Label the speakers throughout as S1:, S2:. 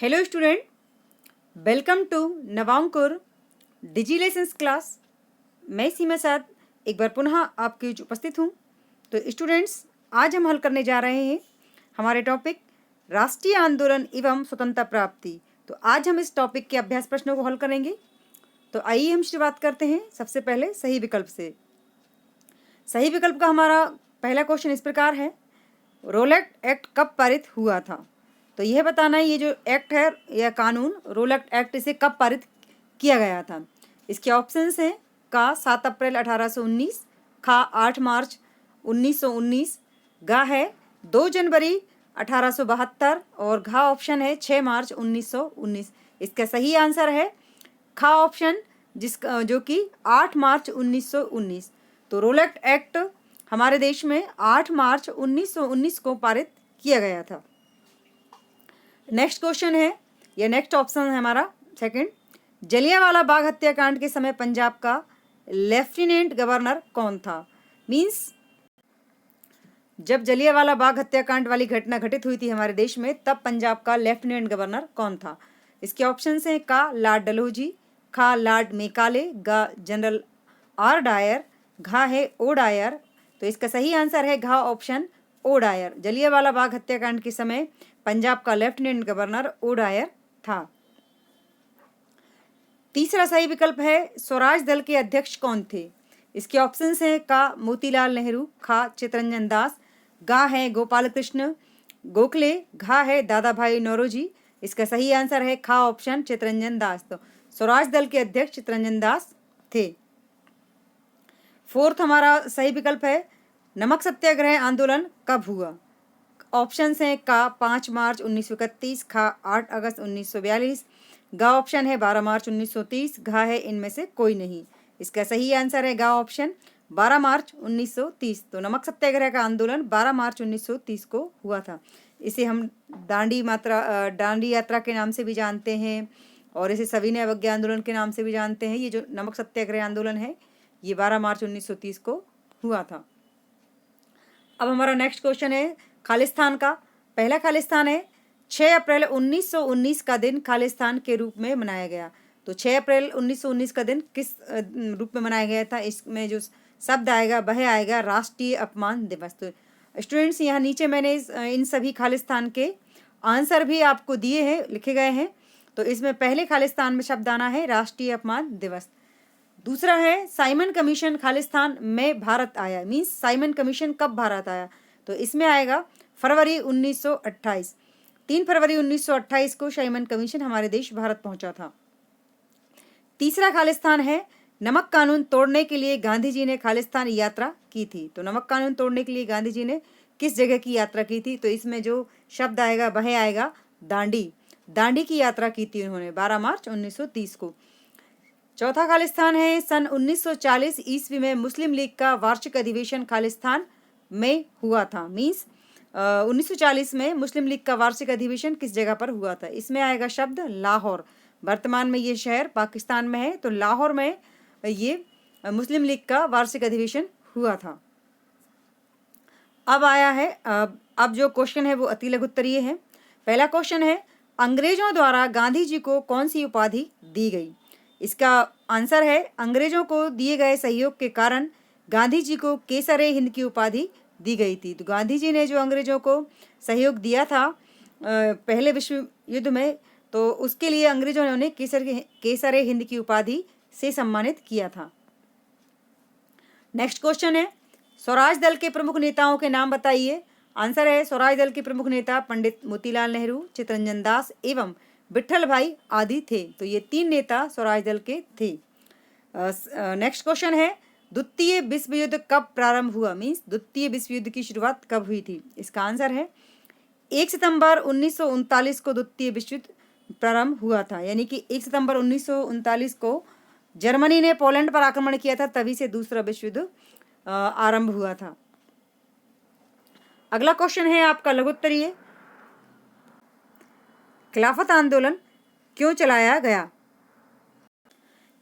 S1: Hello student, welcome to Navankur digi lessons class. मैं सीमा साथ एक बार पुनः आपके बीच उपस्थित हूँ। तो स्टूडेंट्स, आज हम हल करने जा रहे हैं हमारे टॉपिक राष्ट्रीय आंदोलन एवं स्वतंत्रता प्राप्ति। तो आज हम इस टॉपिक के अभ्यास प्रश्नों को हल करेंगे। तो आइए हम शुरुआत करते हैं सबसे पहले सही विकल्प से। सही विकल्प का हमारा पहला क्वेश्चन इस प्रकार है, रोलेट एक्ट कब पारित हुआ था? तो यह बताना है ये जो एक्ट है यह कानून रोलेट एक्ट इसे कब पारित किया गया था। इसके ऑप्शंस हैं का 7 अप्रैल 1819, खा 8 मार्च 1919, गा है 2 जनवरी 1872 और घा ऑप्शन है 6 मार्च 1919। इसका सही आंसर है खा ऑप्शन, जिसका जो कि 8 मार्च 1919। तो रोलेट एक्ट हमारे देश में 8 मार्च 1919 को पारित किया गया था। नेक्स्ट क्वेश्चन है, या नेक्स्ट ऑप्शन है हमारा सेकंड, जलियांवाला बाग हत्याकांड के समय पंजाब का लेफ्टिनेंट गवर्नर कौन था? मींस जब जलियांवाला बाग हत्याकांड वाली घटना घटित हुई थी हमारे देश में, तब पंजाब का लेफ्टिनेंट गवर्नर कौन था? इसके ऑप्शन हैं का लॉर्ड डलहौजी, खा लॉर्ड मेकाले, गा जनरल आर डायर, घा है ओ डायर। तो इसका सही आंसर है घा option O Dyer. Jallianwala Bagh हत्याकांड के समय पंजाब का लेफ्टिनेंट गवर्नर ओ डायर था। तीसरा सही विकल्प है स्वराज दल के अध्यक्ष कौन थे? इसके ऑप्शंस हैं का मोतीलाल नेहरू, खा चितरंजन दास, गा है गोपाल कृष्ण गोखले, घा है दादा भाई नौरोजी। इसका सही आंसर है खा ऑप्शन चितरंजन दास। तो स्वराज दल के अध्यक्ष चितरंजन दास थे। फोर्थ हमारा सही विकल्प है नमक सत्याग्रह आंदोलन कब हुआ? ऑप्शन हैं का 5 मार्च 1931, खा 8 अगस्त 1942, गा ऑप्शन है 12 मार्च 1930, घा है इनमें से कोई नहीं। इसका सही आंसर है गा ऑप्शन 12 मार्च 1930। तो नमक सत्याग्रह का आंदोलन 12 मार्च 1930 को हुआ था। इसे हम दांडी यात्रा के नाम से भी जानते हैं और इसे सविनय अवज्ञा आंदोलन के नाम से भी जानते हैं। ये जो नमक सत्याग्रह आंदोलन है ये 12 मार्च 1930 को हुआ था। अब हमारा नेक्स्ट क्वेश्चन है खालिस्तान का। पहला खालिस्तान है 6 अप्रैल 1919 का दिन खालिस्तान के रूप में मनाया गया। तो 6 अप्रैल 1919 का दिन किस रूप में मनाया गया था? इसमें जो शब्द आएगा वह आएगा राष्ट्रीय अपमान दिवस। तो स्टूडेंट्स, यहाँ नीचे मैंने इन सभी खालिस्तान के आंसर भी आपको दिए हैं, लिखे गए हैं। तो इसमें पहले खालिस्तान में शब्द आना है राष्ट्रीय अपमान दिवस। दूसरा है साइमन कमीशन खालिस्तान में भारत आया। मीन्स साइमन कमीशन कब भारत आया? तो इसमें आएगा फरवरी 1928। 3 फरवरी 1928 को साइमन कमीशन हमारे देश भारत पहुंचा था। तीसरा खालिस्तान है नमक कानून तोड़ने के लिए गांधी जी ने खालिस्तान यात्रा की थी। तो नमक कानून तोड़ने के लिए गांधी जी ने किस जगह की यात्रा की थी? तो इसमें जो शब्द आएगा वह आएगा दांडी। दांडी की यात्रा की थी उन्होंने 12 मार्च 1930 को। चौथा खालिस्तान है सन 1940 ईस्वी में मुस्लिम लीग का वार्षिक अधिवेशन खालिस्तान में हुआ था। मीन्स 1940 में मुस्लिम लीग का वार्षिक अधिवेशन किस जगह पर हुआ था? इसमें आएगा शब्द लाहौर। वर्तमान में ये शहर पाकिस्तान में है। तो लाहौर में ये मुस्लिम लीग का वार्षिक अधिवेशन हुआ था। अब आया है अब जो क्वेश्चन है वो अति लघु उत्तरीय है। पहला क्वेश्चन है अंग्रेजों द्वारा गांधी जी को कौन सी उपाधि दी गई? इसका आंसर है अंग्रेजों को दिए गए सहयोग के कारण गांधी जी को केसर हिंद की उपाधि दी गई थी। तो गांधी जी ने जो अंग्रेजों को सहयोग दिया था पहले विश्व युद्ध में, तो उसके लिए अंग्रेजों ने उन्हें केसर हिंद की उपाधि से सम्मानित किया था। नेक्स्ट क्वेश्चन है स्वराज दल के प्रमुख नेताओं के नाम बताइए। आंसर है स्वराज दल के प्रमुख नेता पंडित मोतीलाल नेहरू, चितरंजन दास एवं विठल भाई आदि थे। तो ये 3 नेता स्वराज दल के थे। नेक्स्ट क्वेश्चन है द्वितीय विश्व युद्ध कब प्रारंभ हुआ? मीन्स द्वितीय विश्व युद्ध की शुरुआत कब हुई थी? इसका आंसर है 1 सितंबर 1939 को द्वितीय विश्व युद्ध प्रारंभ हुआ था। यानी कि 1 सितंबर 1939 को जर्मनी ने पोलैंड पर आक्रमण किया था, तभी से दूसरा विश्व युद्ध आरंभ हुआ था। अगला क्वेश्चन है आपका लघु उत्तरीय, खिलाफत आंदोलन क्यों चलाया गया?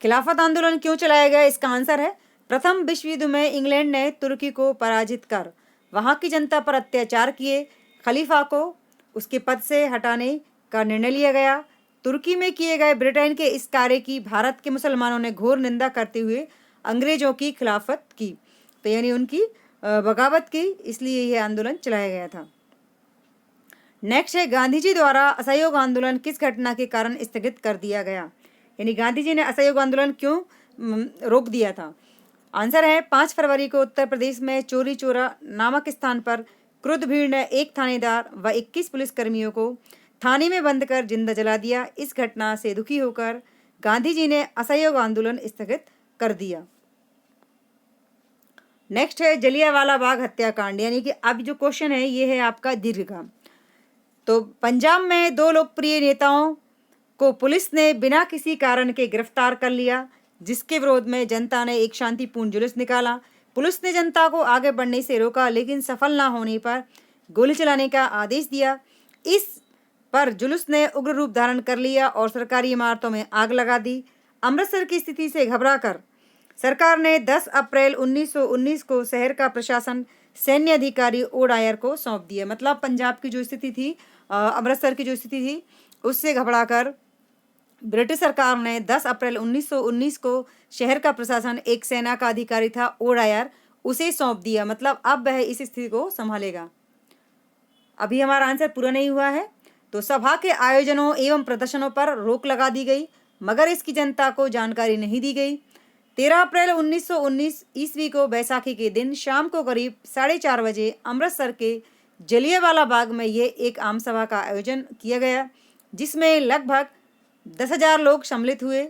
S1: खिलाफत आंदोलन क्यों चलाया गया? इसका आंसर है प्रथम विश्व युद्ध में इंग्लैंड ने तुर्की को पराजित कर वहां की जनता पर अत्याचार किए, खलीफा को उसके पद से हटाने का निर्णय लिया गया। तुर्की में किए गए ब्रिटेन के इस कार्य की भारत के मुसलमानों ने घोर निंदा करते हुए अंग्रेजों की खिलाफत की। तो यानी उनकी बगावत की, इसलिए यह आंदोलन चलाया गया था। नेक्स्ट है, गांधी जी द्वारा असहयोग आंदोलन किस घटना के कारण स्थगित कर दिया गया? यानी गांधी जी ने असहयोग आंदोलन क्यों रोक दिया था? आंसर है, 5 फरवरी को उत्तर प्रदेश में चोरी चोरा नामक स्थान पर क्रुद्ध भीड़ ने एक थानेदार व 21 पुलिसकर्मियों को थाने में बंद कर जिंदा जला दिया। इस घटना से दुखी होकर गांधी जी ने असहयोग आंदोलन स्थगित कर दिया। नेक्स्ट है, जलियांवाला बाग हत्याकांड। यानी कि अब जो क्वेश्चन है ये है आपका दीर्घकाम। तो पंजाब में 2 लोकप्रिय नेताओं को पुलिस ने बिना किसी कारण के गिरफ्तार कर लिया, जिसके विरोध में जनता ने एक शांतिपूर्ण जुलूस निकाला। पुलिस ने जनता को आगे बढ़ने से रोका, लेकिन सफल न होने पर गोली चलाने का आदेश दिया। इस पर जुलूस ने उग्र रूप धारण कर लिया और सरकारी इमारतों में आग लगा दी। अमृतसर की स्थिति से घबराकर सरकार ने 10 अप्रैल 1919 को शहर का प्रशासन सैन्य अधिकारी ओडायर को सौंप दिया। मतलब पंजाब की जो स्थिति थी, अमृतसर की जो स्थिति थी, उससे घबराकर ब्रिटिश सरकार ने 10 अप्रैल 1919 को शहर का प्रशासन एक सेना का अधिकारी था ओडायर, उसे सौंप दिया। मतलब अब वह इस स्थिति को संभालेगा। अभी हमारा आंसर पूरा नहीं हुआ है। तो सभा के आयोजनों एवं प्रदर्शनों पर रोक लगा दी गई, मगर इसकी जनता को जानकारी नहीं दी गई। 13 अप्रैल 1919 ईस्वी को बैसाखी के दिन शाम को करीब 4:30 बजे अमृतसर के जलियांवाला बाग में यह एक आम सभा का आयोजन किया गया, जिसमें लगभग 10,000 लोग सम्मिलित हुए।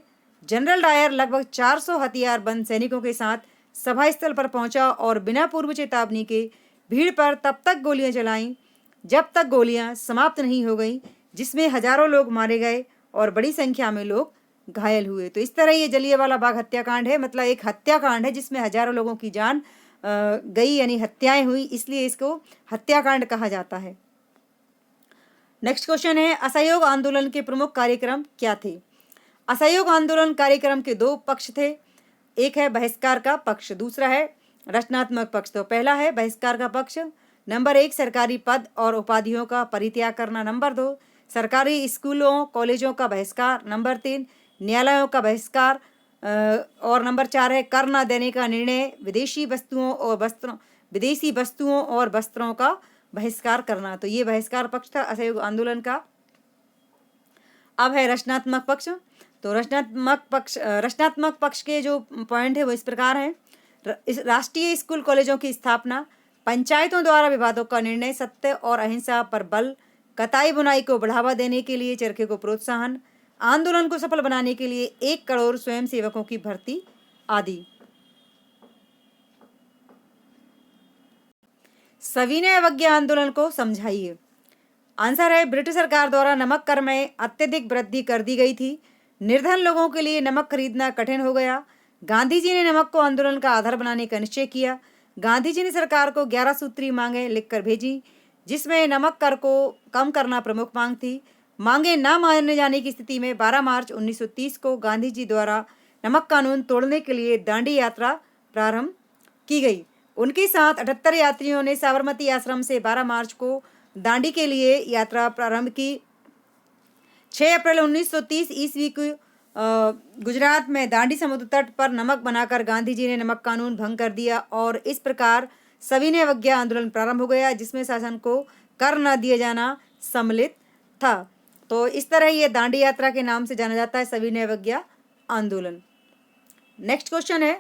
S1: जनरल डायर लगभग 400 हथियारबंद सैनिकों के साथ सभा स्थल पर पहुंचा और बिना पूर्व चेतावनी के भीड़ पर तब तक गोलियां चलाईं जब तक गोलियां समाप्त नहीं हो गईं, जिसमें हजारों लोग मारे गए और बड़ी संख्या में लोग घायल हुए। तो इस तरह ये जलियांवाला बाग हत्याकांड है। मतलब एक हत्याकांड है जिसमें हजारों लोगों की जान गई, यानी हत्याएं हुई, इसलिए इसको हत्याकांड कहा जाता है। नेक्स्ट क्वेश्चन है, असहयोग आंदोलन के प्रमुख कार्यक्रम क्या थे? असहयोग आंदोलन कार्यक्रम के 2 पक्ष थे। एक है बहिष्कार का पक्ष, दूसरा है रचनात्मक पक्ष। तो पहला है बहिष्कार का पक्ष। नंबर 1, सरकारी पद और उपाधियों का परित्याग करना। नंबर 2, सरकारी स्कूलों कॉलेजों का बहिष्कार। नंबर 3, न्यायालयों का बहिष्कार। और नंबर 4 है कर न देने का निर्णय। विदेशी वस्तुओं और वस्त्रों का बहिष्कार करना। तो ये बहिष्कार पक्ष था असहयोग आंदोलन का। अब है रचनात्मक पक्ष। तो रचनात्मक पक्ष के जो पॉइंट है वो इस प्रकार हैं। राष्ट्रीय स्कूल कॉलेजों की स्थापना, पंचायतों द्वारा विवादों का निर्णय, सत्य और अहिंसा पर बल, कताई बुनाई को बढ़ावा देने के लिए चरखे को प्रोत्साहन, आंदोलन को सफल बनाने के लिए 1 करोड़ स्वयंसेवकों की भर्ती आदि। सविनय अवज्ञा आंदोलन को समझाइए। आंसर है, ब्रिटिश सरकार द्वारा नमक कर में अत्यधिक वृद्धि कर दी गई थी। निर्धन लोगों के लिए नमक खरीदना कठिन हो गया। गांधी जी ने नमक को आंदोलन का आधार बनाने का निश्चय किया। गांधी जी ने सरकार को 11 सूत्री मांगें लिखकर भेजी, जिसमें नमक कर को कम करना प्रमुख मांग थी। मांगे न माने जाने की स्थिति में 12 मार्च 1930 को गांधी जी द्वारा नमक कानून तोड़ने के लिए दांडी यात्रा प्रारंभ की गई। उनके साथ 78 यात्रियों ने साबरमती आश्रम से 12 मार्च को दांडी के लिए यात्रा प्रारंभ की। 6 अप्रैल 1930 ईस्वी को गुजरात में दांडी समुद्र तट पर नमक बनाकर गांधी जी ने नमक कानून भंग कर दिया और इस प्रकार सविनय अवज्ञा आंदोलन प्रारंभ हो गया, जिसमें शासन को कर न दिया जाना सम्मिलित था। तो इस तरह ये दांडी यात्रा के नाम से जाना जाता है, सविनय अवज्ञा आंदोलन। नेक्स्ट क्वेश्चन है,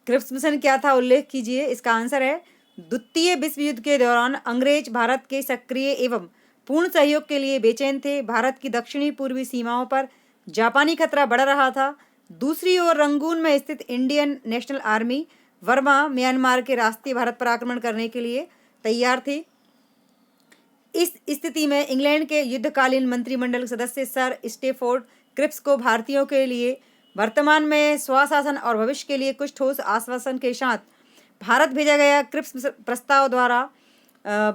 S1: क्रिप्स मिशन क्या था, उल्लेख कीजिए। इसका आंसर है, द्वितीय विश्व युद्ध के दौरान अंग्रेज भारत के सक्रिय एवं पूर्ण सहयोग के लिए बेचैन थे। भारत की दक्षिणी पूर्वी सीमाओं पर जापानी खतरा बढ़ रहा था। दूसरी ओर रंगून में स्थित Indian national army Verma Myanmar के रास्ते भारत पर आक्रमण करने के लिए तैयार थी। इस स्थिति में इंग्लैंड के युद्धकालीन मंत्रिमंडल सदस्य सर स्टेफोर्ड क्रिप्स को भारतीयों के लिए वर्तमान में स्वशासन और भविष्य के लिए कुछ ठोस आश्वासन के साथ भारत भेजा गया। क्रिप्स प्रस्ताव द्वारा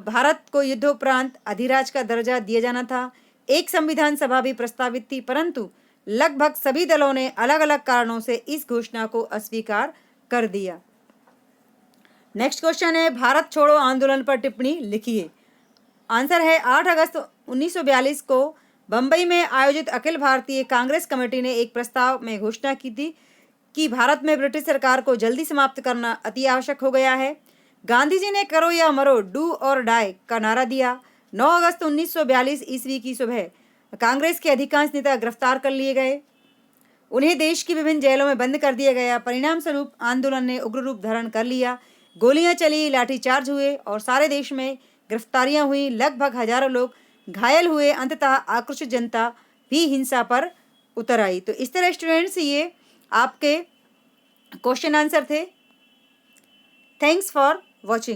S1: भारत को युद्धोपरांत अधिराज का दर्जा दिया जाना था। एक संविधान सभा भी प्रस्तावित थी, परंतु लगभग सभी दलों ने अलग अलग कारणों से इस घोषणा को अस्वीकार कर दिया। नेक्स्ट क्वेश्चन है, भारत छोड़ो आंदोलन पर टिप्पणी लिखिए। आंसर है, 8 अगस्त 1942 को बम्बई में आयोजित अखिल भारतीय कांग्रेस कमेटी ने एक प्रस्ताव में घोषणा की थी कि भारत में ब्रिटिश सरकार को जल्दी समाप्त करना अति आवश्यक हो गया है। गांधी जी ने करो या मरो, डू और डाई का नारा दिया। 9 अगस्त 1942 ईस्वी की सुबह कांग्रेस के अधिकांश नेता गिरफ्तार कर लिए गए। उन्हें देश की विभिन्न जेलों में बंद कर दिया गया। परिणाम स्वरूप आंदोलन ने उग्र रूप धारण कर लिया। गोलियां चली, लाठीचार्ज हुए और सारे देश में गिरफ्तारियां हुई। लगभग हजारों लोग घायल हुए। अंततः आक्रोशित जनता भी हिंसा पर उतर आई। तो इस तरह स्टूडेंट्स ये आपके क्वेश्चन आंसर थे। Thanks for watching.